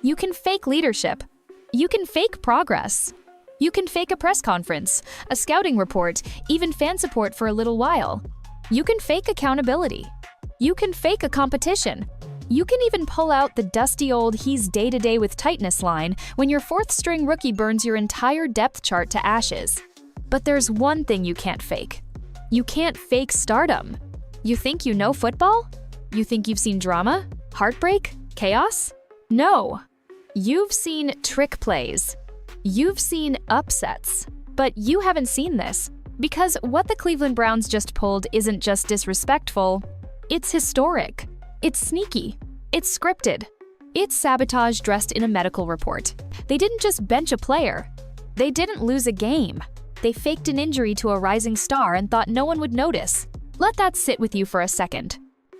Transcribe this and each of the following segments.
You can fake leadership. You can fake progress. You can fake a press conference, a scouting report, even fan support for a little while. You can fake accountability. You can fake a competition. You can even pull out the dusty old "he's day-to-day with tightness" line when your fourth-string rookie burns your entire depth chart to ashes. But there's one thing you can't fake. You can't fake stardom. You think you know football? You think you've seen drama, heartbreak, chaos? No. You've seen trick plays. You've seen upsets. But you haven't seen this, because what the Cleveland Browns just pulled isn't just disrespectful, it's historic. It's sneaky. It's scripted. It's sabotage dressed in a medical report. They didn't just bench a player. They didn't lose a game. They faked an injury to a rising star and thought no one would notice. Let that sit with you for a second.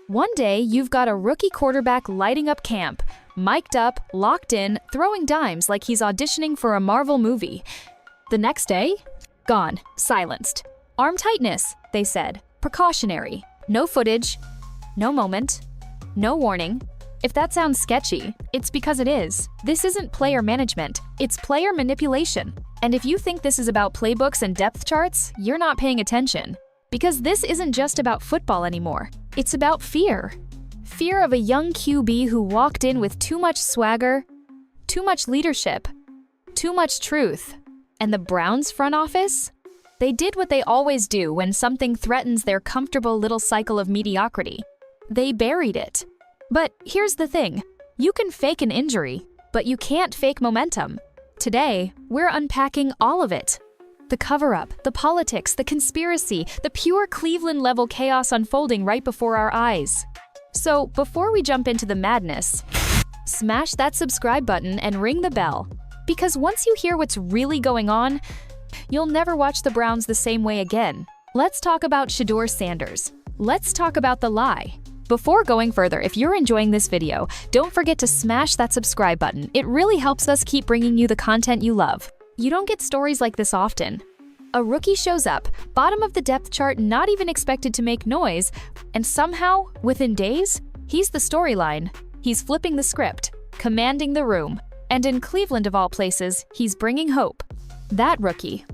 One day, you've got a rookie quarterback lighting up camp, mic'd up, locked in, throwing dimes like he's auditioning for a Marvel movie. The next day, gone, silenced. Arm tightness, they said. Precautionary. No footage. No moment. No warning. If that sounds sketchy, it's because it is. This isn't player management, it's player manipulation. And if you think this is about playbooks and depth charts, you're not paying attention. Because this isn't just about football anymore. It's about fear. Fear of a young QB who walked in with too much swagger, too much leadership, too much truth. And the Browns front office? They did what they always do when something threatens their comfortable little cycle of mediocrity. They buried it. But here's the thing. You can fake an injury, but you can't fake momentum. Today, we're unpacking all of it. The cover-up, the politics, the conspiracy, the pure Cleveland-level chaos unfolding right before our eyes. So, before we jump into the madness, smash that subscribe button and ring the bell. Because once you hear what's really going on, you'll never watch the Browns the same way again. Let's talk about Shedeur Sanders. Let's talk about the lie. Before going further, if you're enjoying this video, don't forget to smash that subscribe button. It really helps us keep bringing you the content you love. You don't get stories like this often. A rookie shows up, bottom of the depth chart, not even expected to make noise, and somehow, within days, he's the storyline. He's flipping the script, commanding the room, and in Cleveland of all places, he's bringing hope. That rookie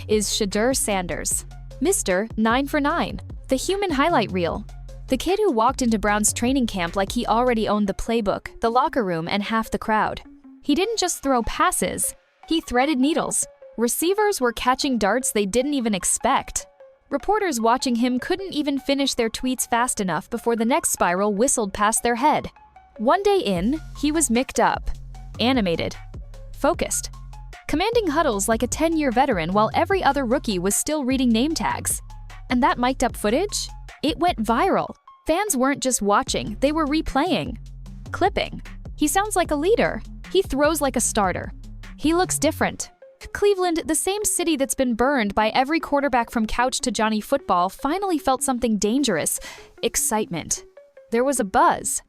is Shedeur Sanders, Mr. 9 for 9, the human highlight reel. The kid who walked into Browns training camp like he already owned the playbook, the locker room, and half the crowd. He didn't just throw passes, he threaded needles. Receivers were catching darts they didn't even expect. Reporters watching him couldn't even finish their tweets fast enough before the next spiral whistled past their head. One day in, he was micced up, animated, focused, commanding huddles like a 10-year veteran while every other rookie was still reading name tags. And that mic'd up footage? It went viral. Fans weren't just watching, they were replaying, clipping. He sounds like a leader. He throws like a starter. He looks different. Cleveland, the same city that's been burned by every quarterback from couch to Johnny Football, finally felt something dangerous. Excitement. There was a buzz.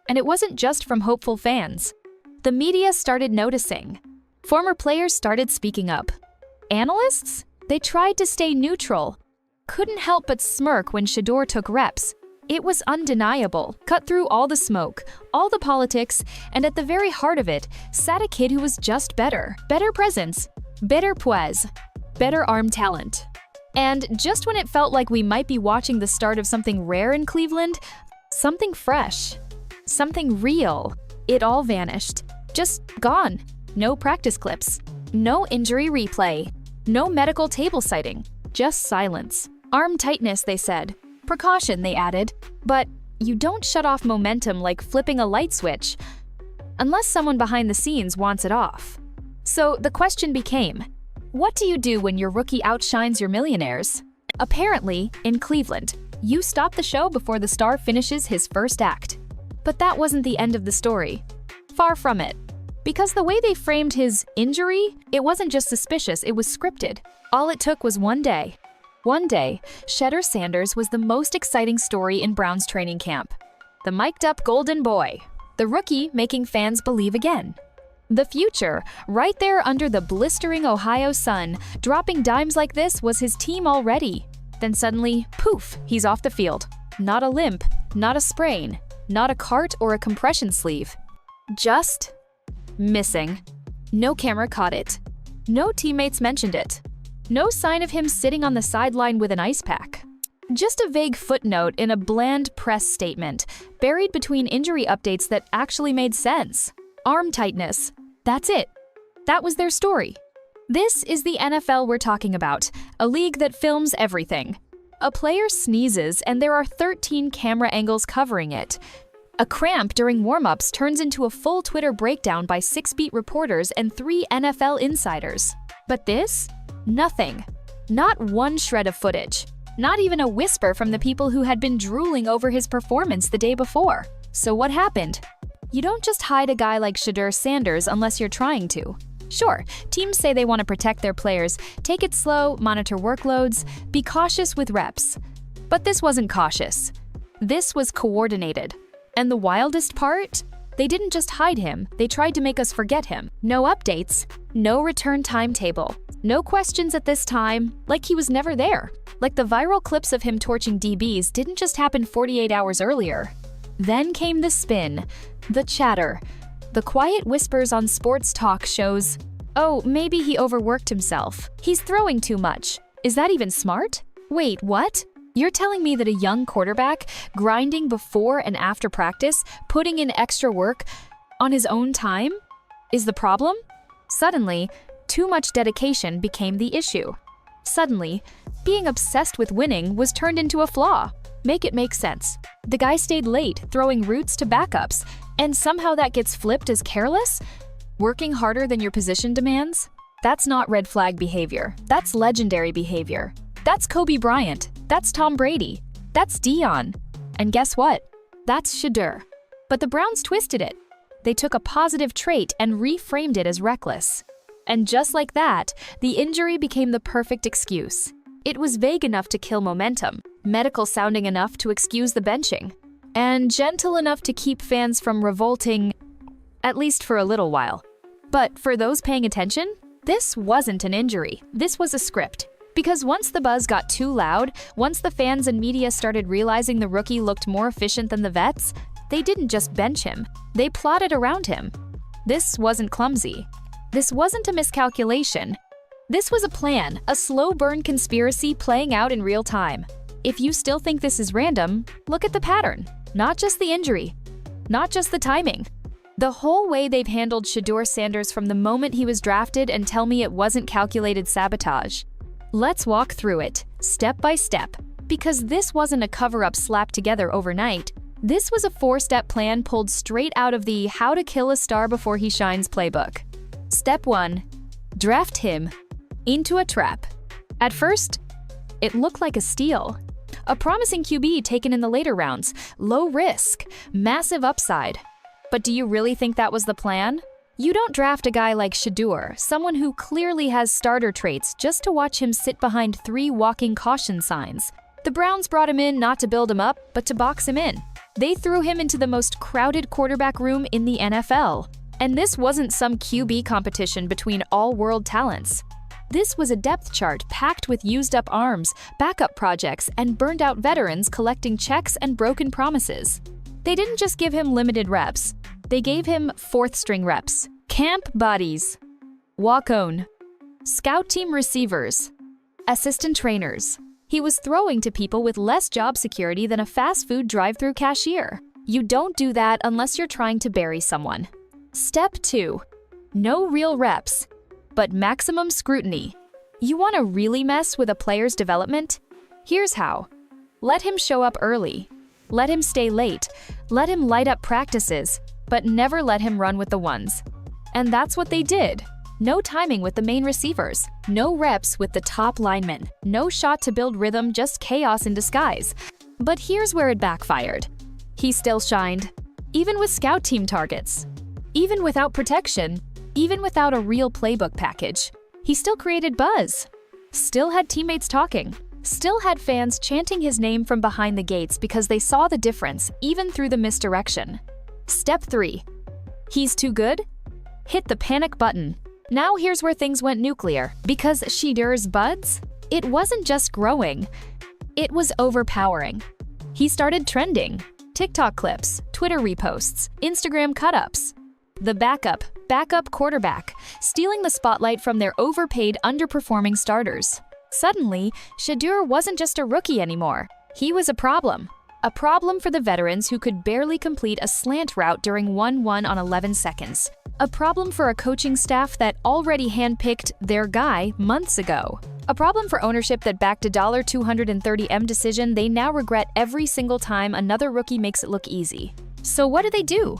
And it wasn't just from hopeful fans. The media started noticing. Former players started speaking up. Analysts? They tried to stay neutral. Couldn't help but smirk when Shedeur took reps. It was undeniable, cut through all the smoke, all the politics, and at the very heart of it sat a kid who was just better. Better presence, better poise, better arm talent. And just when it felt like we might be watching the start of something rare in Cleveland, something fresh, something real, it all vanished. Just gone. No practice clips, no injury replay, no medical table citing, just silence. Arm tightness, they said. Precaution, they added. But you don't shut off momentum like flipping a light switch, unless someone behind the scenes wants it off. So the question became, what do you do when your rookie outshines your millionaires? Apparently, in Cleveland, you stop the show before the star finishes his first act. But that wasn't the end of the story. Far from it. Because the way they framed his injury, it wasn't just suspicious, it was scripted. All it took was one day. One day, Shedeur Sanders was the most exciting story in Browns training camp. The mic'd-up golden boy. The rookie making fans believe again. The future, right there under the blistering Ohio sun, dropping dimes like this was his team already. Then suddenly, poof, he's off the field. Not a limp, not a sprain, not a cart or a compression sleeve. Just Missing. No camera caught it. No teammates mentioned it. No sign of him sitting on the sideline with an ice pack. Just a vague footnote in a bland press statement, buried between injury updates that actually made sense. Arm tightness. That's it. That was their story. This is the NFL we're talking about, a league that films everything. A player sneezes and there are 13 camera angles covering it. A cramp during warm-ups turns into a full Twitter breakdown by 6-beat reporters and 3 NFL insiders. But this? Nothing. Not one shred of footage. Not even a whisper from the people who had been drooling over his performance the day before. So what happened? You don't just hide a guy like Shedeur Sanders unless you're trying to. Sure, teams say they want to protect their players, take it slow, monitor workloads, be cautious with reps. But this wasn't cautious. This was coordinated. And the wildest part? They didn't just hide him, they tried to make us forget him. No updates, no return timetable, no questions at this time, like he was never there. Like the viral clips of him torching DBs didn't just happen 48 hours earlier. Then came the spin, the chatter, the quiet whispers on sports talk shows. Oh, maybe he overworked himself. He's throwing too much. Is that even smart? Wait, what? You're telling me that a young quarterback, grinding before and after practice, putting in extra work on his own time, is the problem? Suddenly, too much dedication became the issue. Suddenly, being obsessed with winning was turned into a flaw. Make it make sense. The guy stayed late, throwing routes to backups, and somehow that gets flipped as careless? Working harder than your position demands? That's not red flag behavior. That's legendary behavior. That's Kobe Bryant. That's Tom Brady. That's Dion. And guess what? That's Shedeur. But the Browns twisted it. They took a positive trait and reframed it as reckless. And just like that, the injury became the perfect excuse. It was vague enough to kill momentum, medical-sounding enough to excuse the benching, and gentle enough to keep fans from revolting, at least for a little while. But for those paying attention, this wasn't an injury. This was a script. Because once the buzz got too loud, once the fans and media started realizing the rookie looked more efficient than the vets, they didn't just bench him, they plotted around him. This wasn't clumsy. This wasn't a miscalculation. This was a plan, a slow burn conspiracy playing out in real time. If you still think this is random, look at the pattern. Not just the injury, not just the timing. The whole way they've handled Shedeur Sanders from the moment he was drafted and tell me it wasn't calculated sabotage. Let's walk through it, step by step, because this wasn't a cover-up slapped together overnight. This was a 4-step plan pulled straight out of the How to Kill a Star Before He Shines playbook. Step 1. Draft him into a trap. At first, it looked like a steal. A promising QB taken in the later rounds, low risk, massive upside. But do you really think that was the plan? You don't draft a guy like Shedeur, someone who clearly has starter traits, just to watch him sit behind 3 walking caution signs. The Browns brought him in not to build him up, but to box him in. They threw him into the most crowded quarterback room in the NFL. And this wasn't some QB competition between all-world talents. This was a depth chart packed with used-up arms, backup projects, and burned-out veterans collecting checks and broken promises. They didn't just give him limited reps. They gave him 4th-string reps, camp buddies, walk-on, scout team receivers, assistant trainers. He was throwing to people with less job security than a fast food drive-thru cashier. You don't do that unless you're trying to bury someone. Step 2. No real reps, but maximum scrutiny. You want to really mess with a player's development? Here's how. Let him show up early. Let him stay late. Let him light up practices, but never let him run with the ones. And that's what they did. No timing with the main receivers. No reps with the top linemen. No shot to build rhythm, just chaos in disguise. But here's where it backfired. He still shined, even with scout team targets. Even without protection, even without a real playbook package, he still created buzz. Still had teammates talking. Still had fans chanting his name from behind the gates because they saw the difference, even through the misdirection. Step 3. He's too good? Hit the panic button. Now here's where things went nuclear. Because Shedeur's buzz? It wasn't just growing. It was overpowering. He started trending. TikTok clips, Twitter reposts, Instagram cut-ups. The backup, backup quarterback, stealing the spotlight from their overpaid, underperforming starters. Suddenly, Shedeur wasn't just a rookie anymore. He was a problem. A problem for the veterans who could barely complete a slant route during 1-1 on 11 seconds. A problem for a coaching staff that already handpicked their guy months ago. A problem for ownership that backed a $230M decision they now regret every single time another rookie makes it look easy. So what do?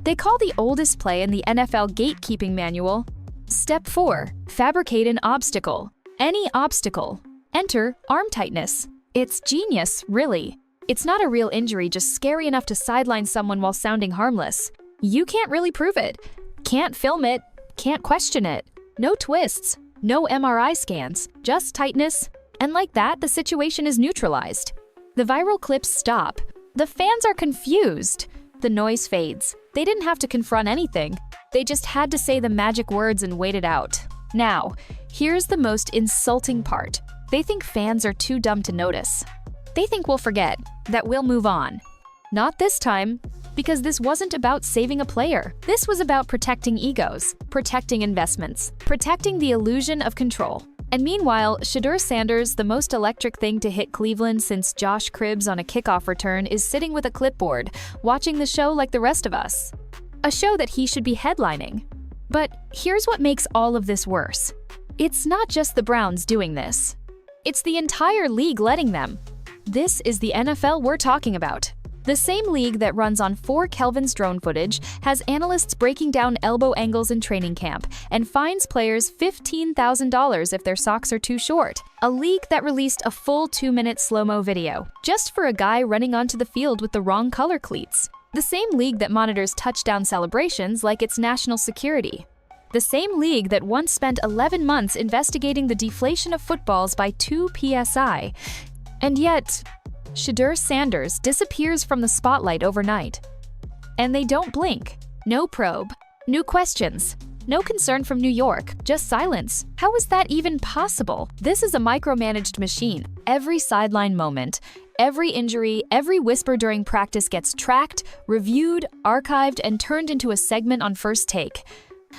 They call the oldest play in the NFL gatekeeping manual. Step 4. Fabricate an obstacle. Any obstacle. Enter arm tightness. It's genius, really. It's not a real injury, just scary enough to sideline someone while sounding harmless. You can't really prove it. Can't film it. Can't question it. No twists. No MRI scans. Just tightness. And like that, the situation is neutralized. The viral clips stop. The fans are confused. The noise fades. They didn't have to confront anything. They just had to say the magic words and wait it out. Now, here's the most insulting part. They think fans are too dumb to notice. They think we'll forget, that we'll move on. Not this time, because this wasn't about saving a player. This was about protecting egos, protecting investments, protecting the illusion of control. And meanwhile, Shedeur Sanders, the most electric thing to hit Cleveland since Josh Cribbs on a kickoff return, is sitting with a clipboard, watching the show like the rest of us. A show that he should be headlining. But here's what makes all of this worse. It's not just the Browns doing this. It's the entire league letting them. This is the NFL we're talking about. The same league that runs on 4 Kelvin's drone footage, has analysts breaking down elbow angles in training camp, and fines players $15,000 if their socks are too short. A league that released a full 2-minute slow-mo video, just for a guy running onto the field with the wrong color cleats. The same league that monitors touchdown celebrations like it's national security. The same league that once spent 11 months investigating the deflation of footballs by 2 PSI. And yet, Shedeur Sanders disappears from the spotlight overnight. And they don't blink. No probe. No questions. No concern from New York. Just silence. How is that even possible? This is a micromanaged machine. Every sideline moment, every injury, every whisper during practice gets tracked, reviewed, archived, and turned into a segment on First Take.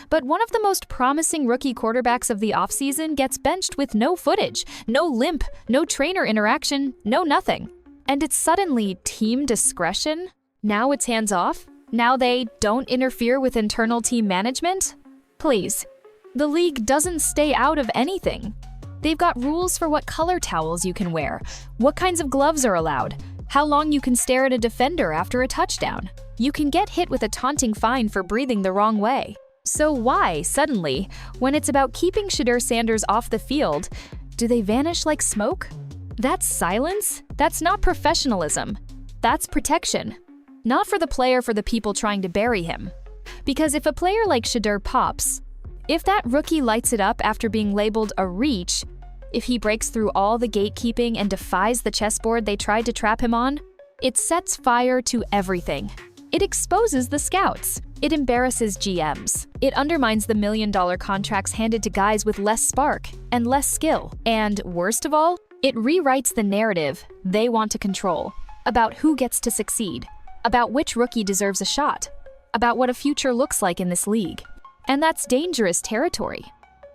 But one of the most promising rookie quarterbacks of the offseason gets benched with no footage, no limp, no trainer interaction, no nothing. And it's suddenly team discretion? Now it's hands off? Now they don't interfere with internal team management? Please. The league doesn't stay out of anything. They've got rules for what color towels you can wear, what kinds of gloves are allowed, how long you can stare at a defender after a touchdown. You can get hit with a taunting fine for breathing the wrong way. So why, suddenly, when it's about keeping Shedeur Sanders off the field, do they vanish like smoke? That's silence? That's not professionalism. That's protection. Not for the player, for the people trying to bury him. Because if a player like Shedeur pops, if that rookie lights it up after being labeled a reach, if he breaks through all the gatekeeping and defies the chessboard they tried to trap him on, it sets fire to everything. It exposes the scouts. It embarrasses GMs. It undermines the million-dollar contracts handed to guys with less spark and less skill. And worst of all, it rewrites the narrative they want to control about who gets to succeed, about which rookie deserves a shot, about what a future looks like in this league. And that's dangerous territory.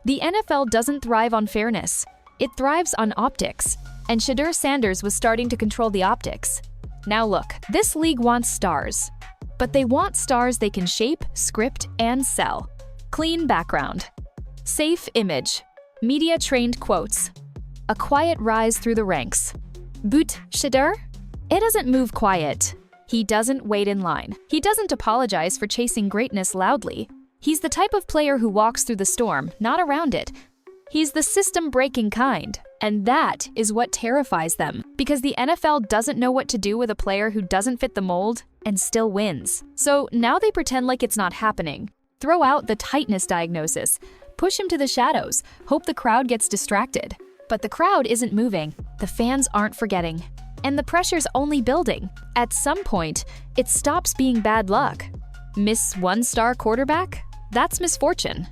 The NFL doesn't thrive on fairness. It thrives on optics. And Shedeur Sanders was starting to control the optics. Now look, this league wants stars. But they want stars they can shape, script, and sell. Clean background. Safe image. Media-trained quotes. A quiet rise through the ranks. But Shedeur? It doesn't move quiet. He doesn't wait in line. He doesn't apologize for chasing greatness loudly. He's the type of player who walks through the storm, not around it. He's the system-breaking kind. And that is what terrifies them, because the NFL doesn't know what to do with a player who doesn't fit the mold and still wins. So now they pretend like it's not happening. Throw out the tightness diagnosis, push him to the shadows, hope the crowd gets distracted. But the crowd isn't moving, the fans aren't forgetting, and the pressure's only building. At some point, it stops being bad luck. Miss one-star quarterback? That's misfortune.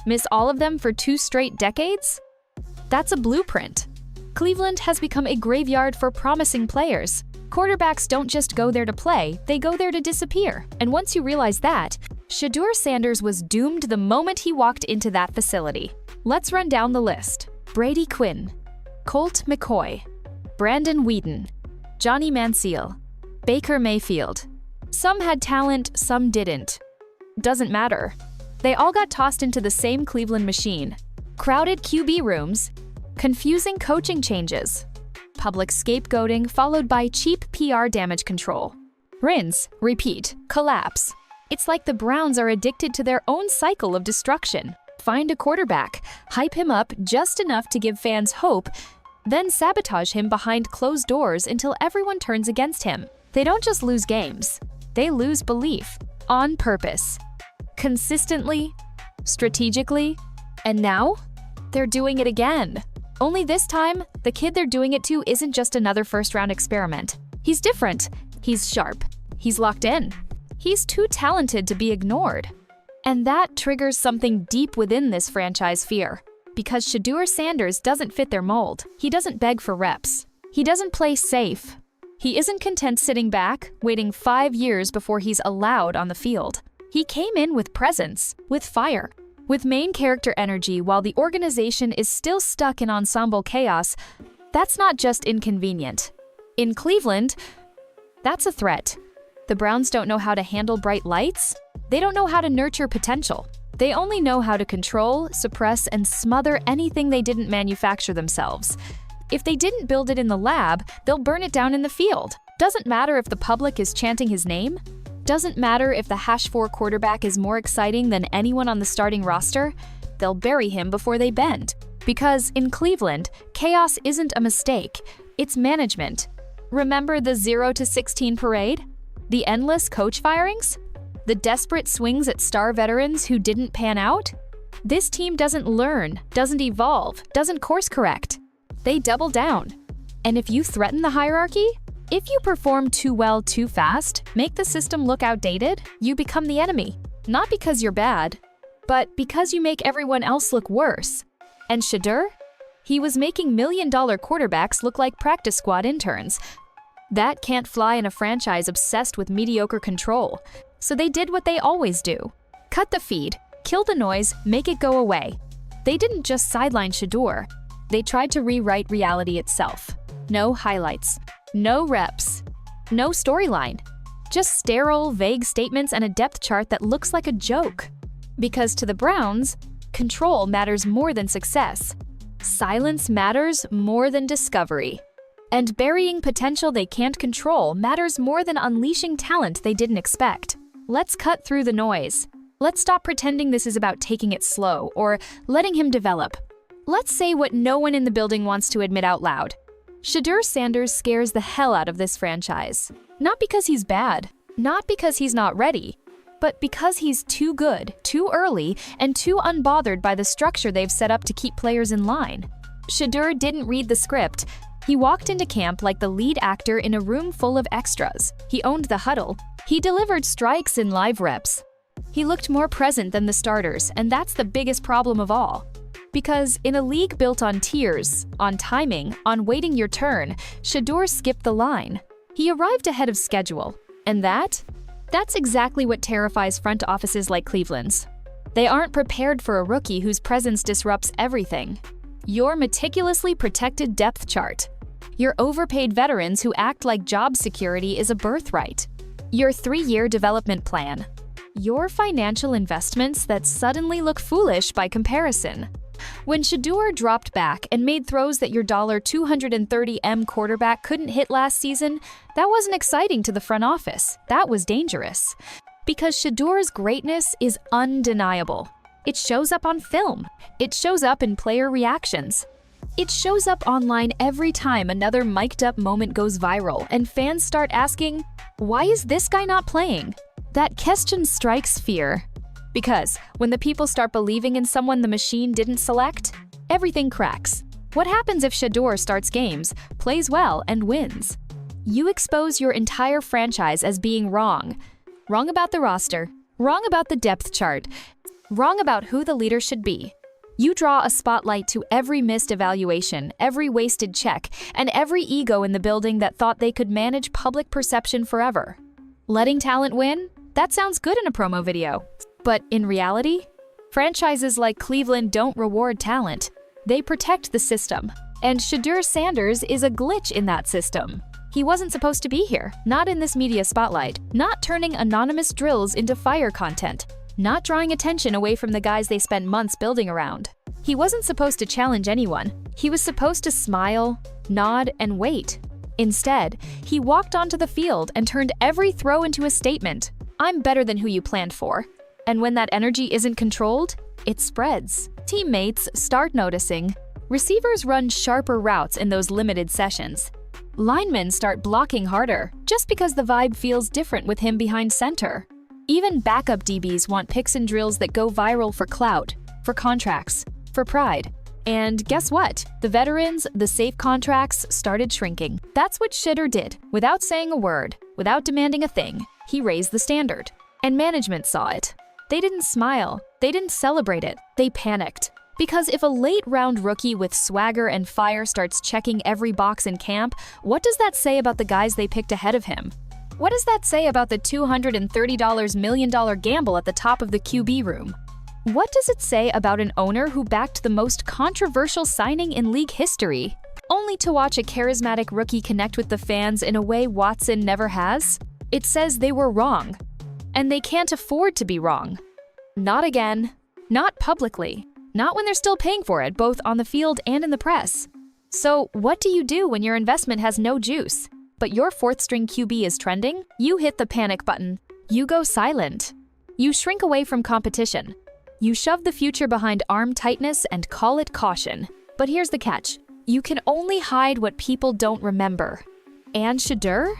Miss all of them for 2 straight decades? That's a blueprint. Cleveland has become a graveyard for promising players, Quarterbacks don't just go there to play, they go there to disappear. And once you realize that, Shedeur Sanders was doomed the moment he walked into that facility. Let's run down the list. Brady Quinn, Colt McCoy, Brandon Whedon, Johnny Manziel, Baker Mayfield. Some had talent, some didn't. Doesn't matter. They all got tossed into the same Cleveland machine. Crowded QB rooms, confusing coaching changes, public scapegoating followed by cheap PR damage control. Rinse, repeat, collapse. It's like the Browns are addicted to their own cycle of destruction. Find a quarterback, hype him up just enough to give fans hope, then sabotage him behind closed doors until everyone turns against him. They don't just lose games, they lose belief. On purpose. Consistently, strategically, and now they're doing it again. Only this time, the kid they're doing it to isn't just another first-round experiment. He's different, he's sharp, he's locked in. He's too talented to be ignored. And that triggers something deep within this franchise fear. Because Shedeur Sanders doesn't fit their mold. He doesn't beg for reps. He doesn't play safe. He isn't content sitting back, waiting 5 years before he's allowed on the field. He came in with presence, with fire, with main character energy while the organization is still stuck in ensemble chaos. That's not just inconvenient. In Cleveland, that's a threat. The Browns don't know how to handle bright lights. They don't know how to nurture potential. They only know how to control, suppress, and smother anything they didn't manufacture themselves. If they didn't build it in the lab, they'll burn it down in the field. Doesn't matter if the public is chanting his name. Doesn't matter if the #4 quarterback is more exciting than anyone on the starting roster. They'll bury him before they bend. Because in Cleveland, chaos isn't a mistake, it's management. Remember the 0 to 16 parade? The endless coach firings? The desperate swings at star veterans who didn't pan out? This team doesn't learn, doesn't evolve, doesn't course correct. They double down. And if you threaten the hierarchy, if you perform too well too fast, make the system look outdated, you become the enemy. Not because you're bad, but because you make everyone else look worse. And Shedeur? He was making million-dollar quarterbacks look like practice squad interns. That can't fly in a franchise obsessed with mediocre control. So they did what they always do. Cut the feed, kill the noise, make it go away. They didn't just sideline Shedeur. They tried to rewrite reality itself. No highlights, no reps, no storyline. Just sterile, vague statements and a depth chart that looks like a joke. Because to the Browns, control matters more than success. Silence matters more than discovery. And burying potential they can't control matters more than unleashing talent they didn't expect. Let's cut through the noise. Let's stop pretending this is about taking it slow or letting him develop. Let's say what no one in the building wants to admit out loud. Shedeur Sanders scares the hell out of this franchise. Not because he's bad, not because he's not ready, but because he's too good, too early, and too unbothered by the structure they've set up to keep players in line. Shedeur didn't read the script. He walked into camp like the lead actor in a room full of extras. He owned the huddle. He delivered strikes in live reps. He looked more present than the starters, and that's the biggest problem of all. Because in a league built on tiers, on timing, on waiting your turn, Shedeur skipped the line. He arrived ahead of schedule. And that's exactly what terrifies front offices like Cleveland's. They aren't prepared for a rookie whose presence disrupts everything. Your meticulously protected depth chart. Your overpaid veterans who act like job security is a birthright. Your 3-year development plan. Your financial investments that suddenly look foolish by comparison. When Shedeur dropped back and made throws that your $230M quarterback couldn't hit last season, that wasn't exciting to the front office. That was dangerous. Because Shedeur's greatness is undeniable. It shows up on film. It shows up in player reactions. It shows up online every time another mic'd-up moment goes viral and fans start asking, why is this guy not playing? That question strikes fear. Because when the people start believing in someone the machine didn't select, everything cracks. What happens if Shedeur starts games, plays well, and wins? You expose your entire franchise as being wrong. Wrong about the roster, wrong about the depth chart, wrong about who the leader should be. You draw a spotlight to every missed evaluation, every wasted check, and every ego in the building that thought they could manage public perception forever. Letting talent win? That sounds good in a promo video. But in reality, franchises like Cleveland don't reward talent. They protect the system. And Shedeur Sanders is a glitch in that system. He wasn't supposed to be here, not in this media spotlight, not turning anonymous drills into fire content, not drawing attention away from the guys they spent months building around. He wasn't supposed to challenge anyone. He was supposed to smile, nod, and wait. Instead, he walked onto the field and turned every throw into a statement. I'm better than who you planned for. And when that energy isn't controlled, it spreads. Teammates start noticing. Receivers run sharper routes in those limited sessions. Linemen start blocking harder just because the vibe feels different with him behind center. Even backup DBs want picks and drills that go viral for clout, for contracts, for pride. And guess what? The veterans, the safe contracts started shrinking. That's what Shedeur did. Without saying a word, without demanding a thing, he raised the standard. And management saw it. They didn't smile. They didn't celebrate it. They panicked. Because if a late-round rookie with swagger and fire starts checking every box in camp, what does that say about the guys they picked ahead of him? What does that say about the $230 million gamble at the top of the QB room? What does it say about an owner who backed the most controversial signing in league history, only to watch a charismatic rookie connect with the fans in a way Watson never has? It says they were wrong. And they can't afford to be wrong. Not again. Not publicly. Not when they're still paying for it, both on the field and in the press. So what do you do when your investment has no juice, but your fourth-string QB is trending? You hit the panic button. You go silent. You shrink away from competition. You shove the future behind arm tightness and call it caution. But here's the catch. You can only hide what people don't remember. And Shedeur?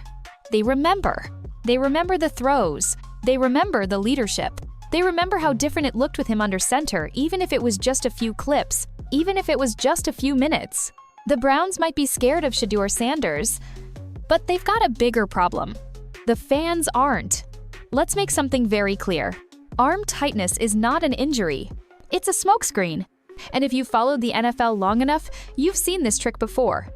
They remember. They remember the throws. They remember the leadership. They remember how different it looked with him under center, even if it was just a few clips, even if it was just a few minutes. The Browns might be scared of Shedeur Sanders, but they've got a bigger problem. The fans aren't. Let's make something very clear. Arm tightness is not an injury. It's a smokescreen. And if you've followed the NFL long enough, you've seen this trick before.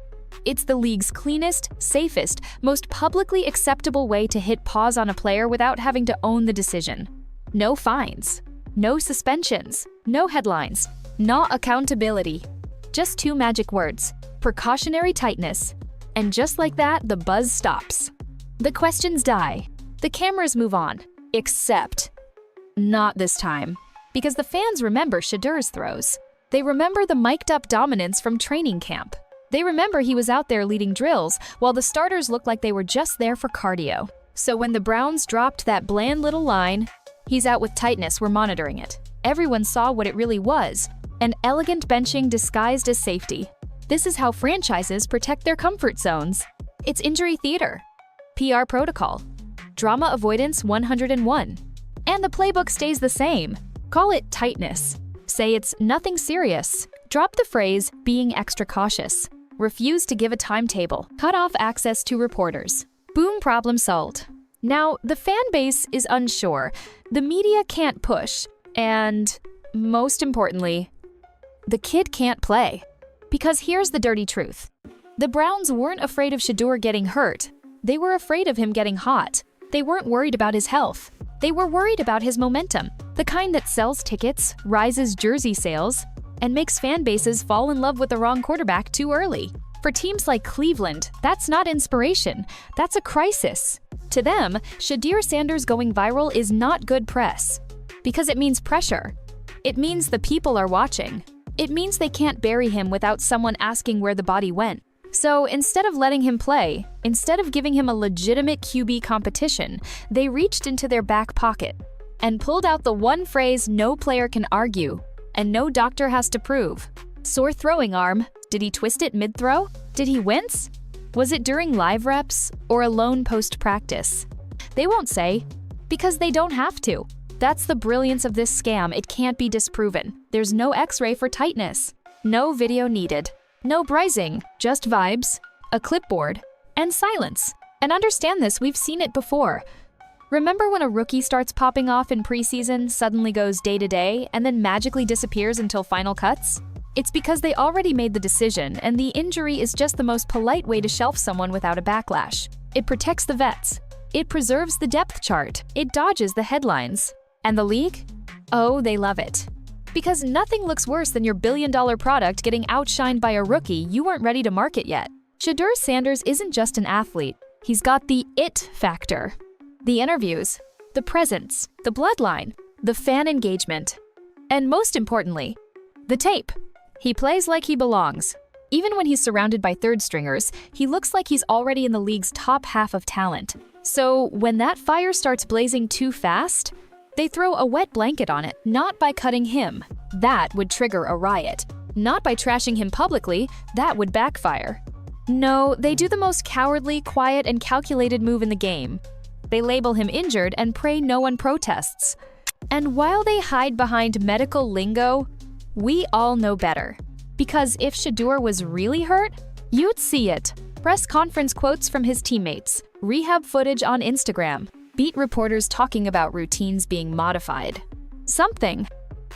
It's the league's cleanest, safest, most publicly acceptable way to hit pause on a player without having to own the decision. No fines, no suspensions, no headlines, no accountability. Just two magic words, precautionary tightness. And just like that, the buzz stops. The questions die. The cameras move on. Except, not this time. Because the fans remember Shedeur's throws. They remember the mic'd-up dominance from training camp. They remember he was out there leading drills, while the starters looked like they were just there for cardio. So when the Browns dropped that bland little line, "He's out with tightness, we're monitoring it," everyone saw what it really was, an elegant benching disguised as safety. This is how franchises protect their comfort zones. It's injury theater, PR protocol, drama avoidance 101. And the playbook stays the same. Call it tightness. Say it's nothing serious. Drop the phrase, being extra cautious. Refuse to give a timetable. Cut off access to reporters. Boom, problem solved. Now, the fan base is unsure. The media can't push. And, most importantly, the kid can't play. Because here's the dirty truth. The Browns weren't afraid of Shedeur getting hurt. They were afraid of him getting hot. They weren't worried about his health. They were worried about his momentum, the kind that sells tickets, rises jersey sales, and makes fan bases fall in love with the wrong quarterback too early. For teams like Cleveland, that's not inspiration, that's a crisis. To them, Shedeur Sanders going viral is not good press. Because it means pressure. It means the people are watching. It means they can't bury him without someone asking where the body went. So instead of letting him play, instead of giving him a legitimate QB competition, they reached into their back pocket and pulled out the one phrase no player can argue and no doctor has to prove. Sore throwing arm. Did he twist it mid-throw? Did he wince? Was it during live reps or alone post-practice? They won't say, because they don't have to. That's the brilliance of this scam. It can't be disproven. There's no x-ray for tightness. No video needed. No brising, just vibes, a clipboard, and silence. And understand this, we've seen it before. Remember when a rookie starts popping off in preseason, suddenly goes day to day, and then magically disappears until final cuts? It's because they already made the decision, and the injury is just the most polite way to shelf someone without a backlash. It protects the vets. It preserves the depth chart. It dodges the headlines. And the league? Oh, they love it. Because nothing looks worse than your billion-dollar product getting outshined by a rookie you weren't ready to market yet. Shedeur Sanders isn't just an athlete. He's got the it factor. The interviews, the presence, the bloodline, the fan engagement, and most importantly, the tape. He plays like he belongs. Even when he's surrounded by third stringers, he looks like he's already in the league's top half of talent. So when that fire starts blazing too fast, they throw a wet blanket on it, not by cutting him. That would trigger a riot. Not by trashing him publicly, that would backfire. No, they do the most cowardly, quiet, and calculated move in the game. They label him injured and pray no one protests. And while they hide behind medical lingo, we all know better. Because if Shedeur was really hurt, you'd see it. Press conference quotes from his teammates, rehab footage on Instagram, beat reporters talking about routines being modified. Something.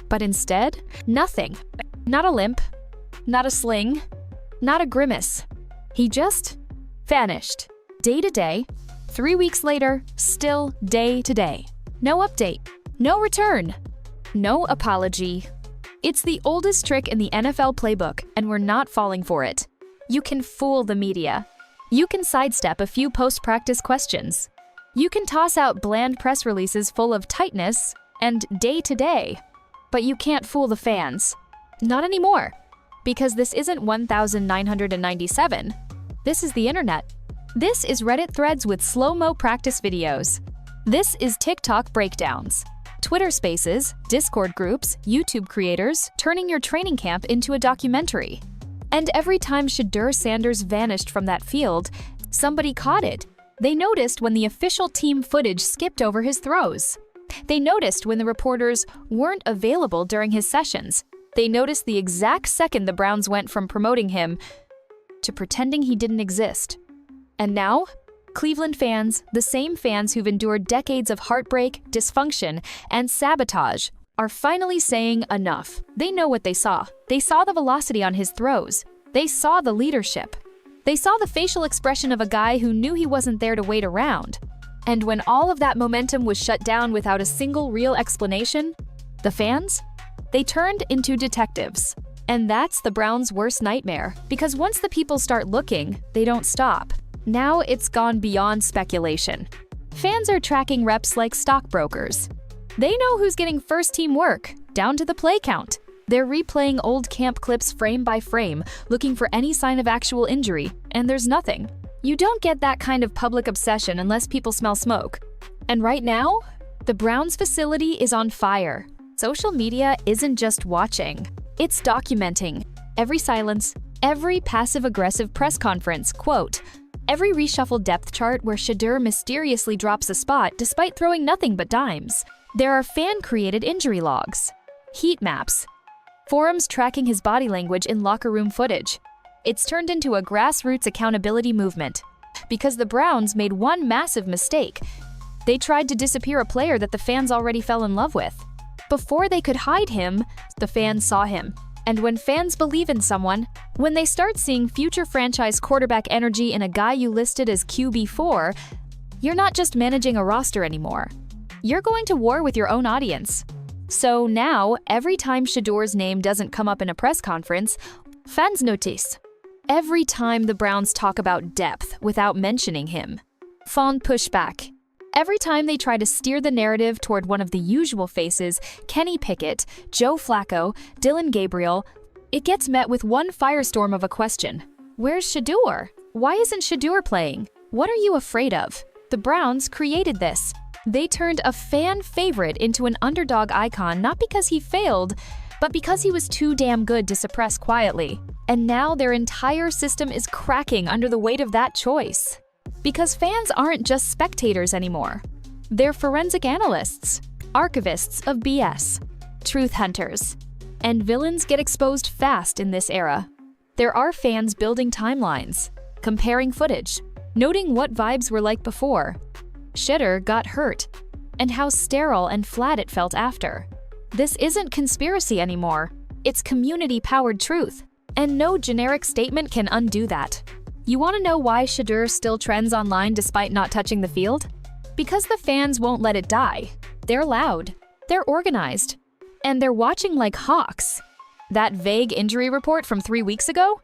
But instead, nothing. Not a limp, not a sling, not a grimace. He just vanished. Day to day. 3 weeks later, still day to day. No update, no return, no apology. It's the oldest trick in the NFL playbook, and we're not falling for it. You can fool the media. You can sidestep a few post-practice questions. You can toss out bland press releases full of tightness and day to day. But you can't fool the fans. Not anymore. Because this isn't 1997. This is the internet. This is Reddit threads with slow-mo practice videos. This is TikTok breakdowns. Twitter spaces, Discord groups, YouTube creators, turning your training camp into a documentary. And every time Shedeur Sanders vanished from that field, somebody caught it. They noticed when the official team footage skipped over his throws. They noticed when the reporters weren't available during his sessions. They noticed the exact second the Browns went from promoting him to pretending he didn't exist. And now, Cleveland fans, the same fans who've endured decades of heartbreak, dysfunction, and sabotage, are finally saying enough. They know what they saw. They saw the velocity on his throws. They saw the leadership. They saw the facial expression of a guy who knew he wasn't there to wait around. And when all of that momentum was shut down without a single real explanation, the fans? They turned into detectives. And that's the Browns' worst nightmare, because once the people start looking, they don't stop. Now it's gone beyond speculation. Fans are tracking reps like stockbrokers. They know who's getting first-team work, down to the play count. They're replaying old camp clips frame by frame, looking for any sign of actual injury, and there's nothing. You don't get that kind of public obsession unless people smell smoke. And right now, the Browns facility is on fire. Social media isn't just watching, it's documenting. Every silence, every passive-aggressive press conference, quote, every reshuffled depth chart where Shedeur mysteriously drops a spot despite throwing nothing but dimes. There are fan-created injury logs, heat maps, forums tracking his body language in locker room footage. It's turned into a grassroots accountability movement. Because the Browns made one massive mistake. They tried to disappear a player that the fans already fell in love with. Before they could hide him, the fans saw him. And when fans believe in someone, when they start seeing future franchise quarterback energy in a guy you listed as QB4, you're not just managing a roster anymore. You're going to war with your own audience. So now, every time Shedeur's name doesn't come up in a press conference, fans notice. Every time the Browns talk about depth without mentioning him, fans push back. Every time they try to steer the narrative toward one of the usual faces, Kenny Pickett, Joe Flacco, Dylan Gabriel, it gets met with one firestorm of a question. Where's Shedeur? Why isn't Shedeur playing? What are you afraid of? The Browns created this. They turned a fan favorite into an underdog icon not because he failed, but because he was too damn good to suppress quietly. And now their entire system is cracking under the weight of that choice. Because fans aren't just spectators anymore. They're forensic analysts, archivists of BS, truth hunters. And villains get exposed fast in this era. There are fans building timelines, comparing footage, noting what vibes were like before. Shedeur got hurt, and how sterile and flat it felt after. This isn't conspiracy anymore. It's community-powered truth, and no generic statement can undo that. You want to know why Shedeur still trends online despite not touching the field? Because the fans won't let it die. They're loud, they're organized, and they're watching like hawks. That vague injury report from 3 weeks ago?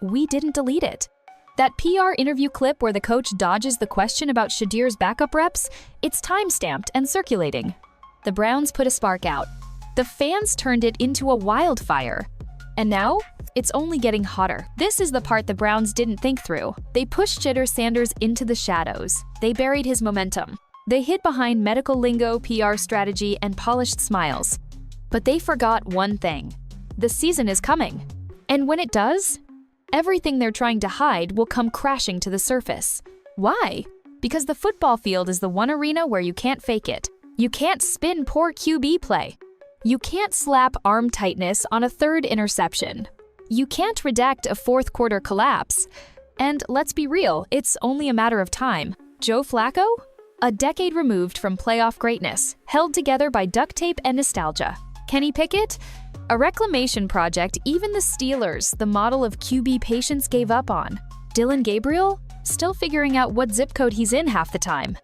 We didn't delete it. That PR interview clip where the coach dodges the question about Shedeur's backup reps? It's time-stamped and circulating. The Browns put a spark out. The fans turned it into a wildfire. And now, it's only getting hotter. This is the part the Browns didn't think through. They pushed Shedeur Sanders into the shadows. They buried his momentum. They hid behind medical lingo, PR strategy, and polished smiles. But they forgot one thing. The season is coming. And when it does, everything they're trying to hide will come crashing to the surface. Why? Because the football field is the one arena where you can't fake it. You can't spin poor QB play. You can't slap arm tightness on a third interception. You can't redact a fourth-quarter collapse. And let's be real, it's only a matter of time. Joe Flacco? A decade removed from playoff greatness, held together by duct tape and nostalgia. Kenny Pickett? A reclamation project even the Steelers, the model of QB patience, gave up on. Dylan Gabriel? Still figuring out what zip code he's in half the time.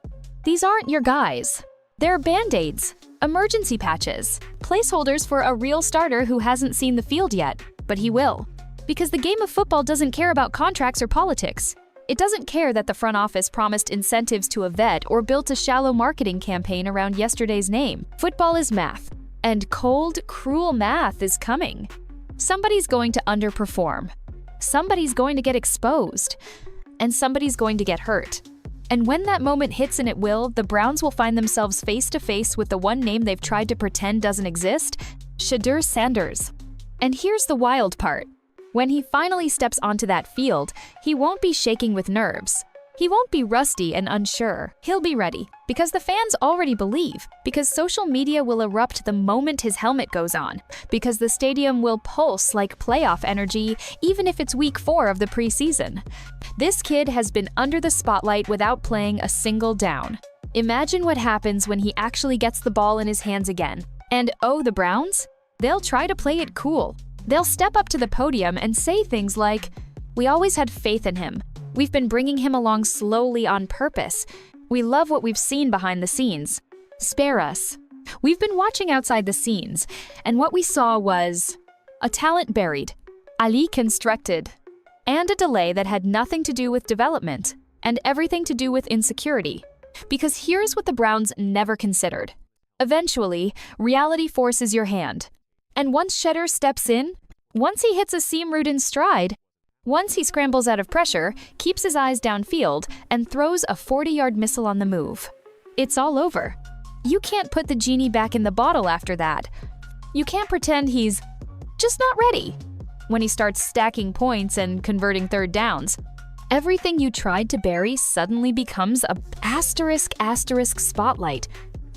These aren't your guys. They're band-aids, emergency patches, placeholders for a real starter who hasn't seen the field yet, but he will. Because the game of football doesn't care about contracts or politics. It doesn't care that the front office promised incentives to a vet or built a shallow marketing campaign around yesterday's name. Football is math. And cold, cruel math is coming. Somebody's going to underperform. Somebody's going to get exposed. And somebody's going to get hurt. And when that moment hits, and it will, the Browns will find themselves face-to-face with the one name they've tried to pretend doesn't exist, Shedeur Sanders. And here's the wild part. When he finally steps onto that field, he won't be shaking with nerves. He won't be rusty and unsure. He'll be ready, because the fans already believe, because social media will erupt the moment his helmet goes on, because the stadium will pulse like playoff energy, even if it's week 4 of the preseason. This kid has been under the spotlight without playing a single down. Imagine what happens when he actually gets the ball in his hands again. And oh, the Browns? They'll try to play it cool. They'll step up to the podium and say things like, "We always had faith in him. We've been bringing him along slowly on purpose. We love what we've seen behind the scenes. Spare us." We've been watching outside the scenes, and what we saw was a talent buried, Ali constructed, and a delay that had nothing to do with development and everything to do with insecurity. Because here's what the Browns never considered. Eventually, reality forces your hand. And once Shedeur steps in, once he hits a seam route in stride, once he scrambles out of pressure, keeps his eyes downfield, and throws a 40-yard missile on the move, it's all over. You can't put the genie back in the bottle after that. You can't pretend he's just not ready. When he starts stacking points and converting third downs, everything you tried to bury suddenly becomes a *** spotlight.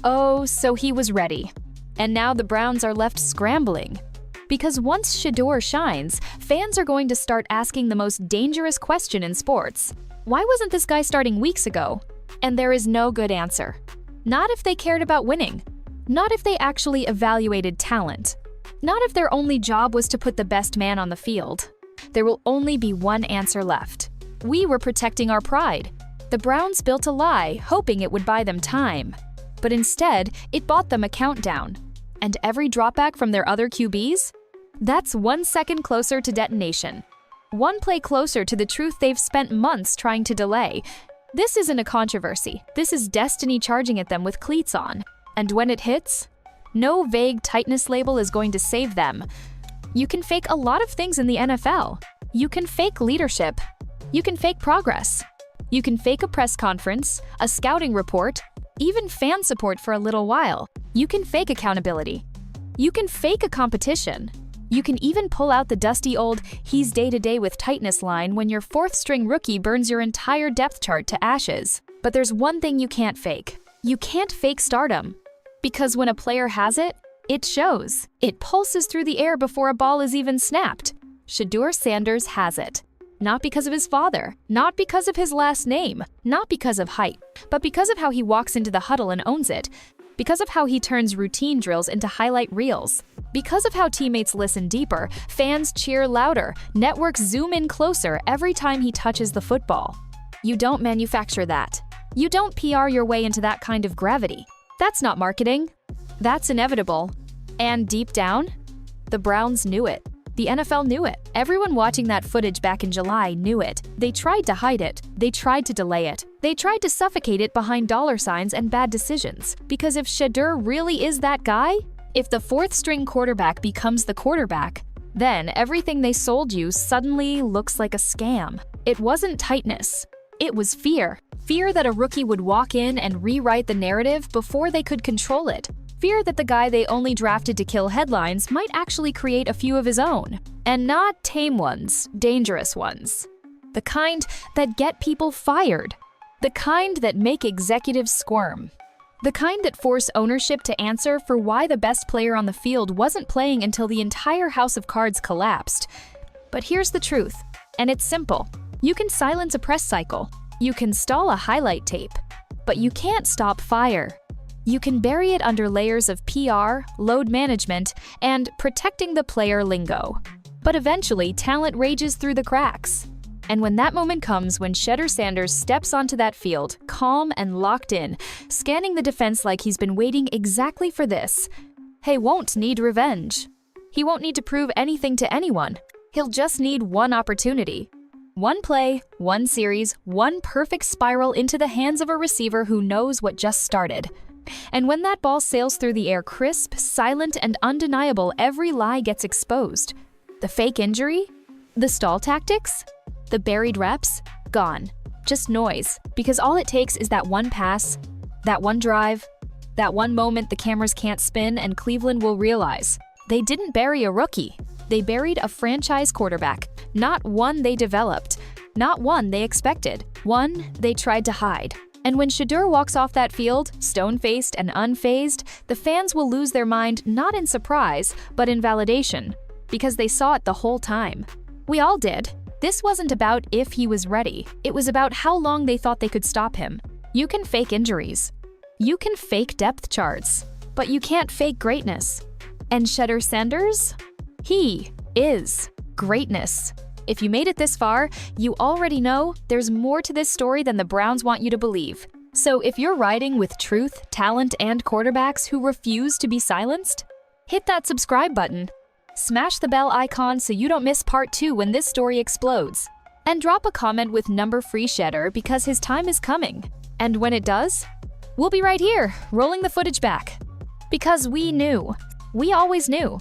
Oh, so he was ready. And now the Browns are left scrambling. Because once Shedeur shines, fans are going to start asking the most dangerous question in sports. Why wasn't this guy starting weeks ago? And there is no good answer. Not if they cared about winning. Not if they actually evaluated talent. Not if their only job was to put the best man on the field. There will only be one answer left. We were protecting our pride. The Browns built a lie, hoping it would buy them time. But instead, it bought them a countdown. And every dropback from their other QBs? That's 1 second closer to detonation. One play closer to the truth they've spent months trying to delay. This isn't a controversy. This is destiny charging at them with cleats on. And when it hits, no vague tightness label is going to save them. You can fake a lot of things in the NFL. You can fake leadership. You can fake progress. You can fake a press conference, a scouting report, even fan support for a little while. You can fake accountability. You can fake a competition. You can even pull out the dusty old "he's day-to-day with tightness" line when your 4th-string rookie burns your entire depth chart to ashes. But there's one thing you can't fake. You can't fake stardom. Because when a player has it, it shows. It pulses through the air before a ball is even snapped. Shedeur Sanders has it. Not because of his father, not because of his last name, not because of height, but because of how he walks into the huddle and owns it, because of how he turns routine drills into highlight reels, because of how teammates listen deeper, fans cheer louder, networks zoom in closer every time he touches the football. You don't manufacture that. You don't PR your way into that kind of gravity. That's not marketing. That's inevitable. And deep down, the Browns knew it. The NFL knew it. Everyone watching that footage back in July knew it. They tried to hide it. They tried to delay it. They tried to suffocate it behind dollar signs and bad decisions. Because if Shedeur really is that guy, if the fourth-string quarterback becomes the quarterback, then everything they sold you suddenly looks like a scam. It wasn't tightness. It was fear. Fear that a rookie would walk in and rewrite the narrative before they could control it. Fear that the guy they only drafted to kill headlines might actually create a few of his own. And not tame ones, dangerous ones. The kind that get people fired. The kind that make executives squirm. The kind that force ownership to answer for why the best player on the field wasn't playing until the entire house of cards collapsed. But here's the truth, and it's simple. You can silence a press cycle. You can stall a highlight tape. But you can't stop fire. You can bury it under layers of PR, load management, and protecting the player lingo. But eventually, talent rages through the cracks. And when that moment comes, when Shedeur Sanders steps onto that field, calm and locked in, scanning the defense like he's been waiting exactly for this, he won't need revenge. He won't need to prove anything to anyone. He'll just need one opportunity. One play, one series, one perfect spiral into the hands of a receiver who knows what just started. And when that ball sails through the air crisp, silent, and undeniable, every lie gets exposed. The fake injury? The stall tactics? The buried reps? Gone. Just noise. Because all it takes is that one pass, that one drive, that one moment the cameras can't spin, and Cleveland will realize. They didn't bury a rookie. They buried a franchise quarterback. Not one they developed. Not one they expected. One they tried to hide. And when Shedeur walks off that field, stone-faced and unfazed, the fans will lose their mind not in surprise, but in validation, because they saw it the whole time. We all did. This wasn't about if he was ready. It was about how long they thought they could stop him. You can fake injuries. You can fake depth charts, but you can't fake greatness. And Shedeur Sanders? He is greatness. If you made it this far, you already know there's more to this story than the Browns want you to believe. So if you're riding with truth, talent, and quarterbacks who refuse to be silenced, hit that subscribe button. Smash the bell icon so you don't miss part 2 when this story explodes. And drop a comment with number free Shedeur because his time is coming. And when it does, we'll be right here, rolling the footage back. Because we knew. We always knew.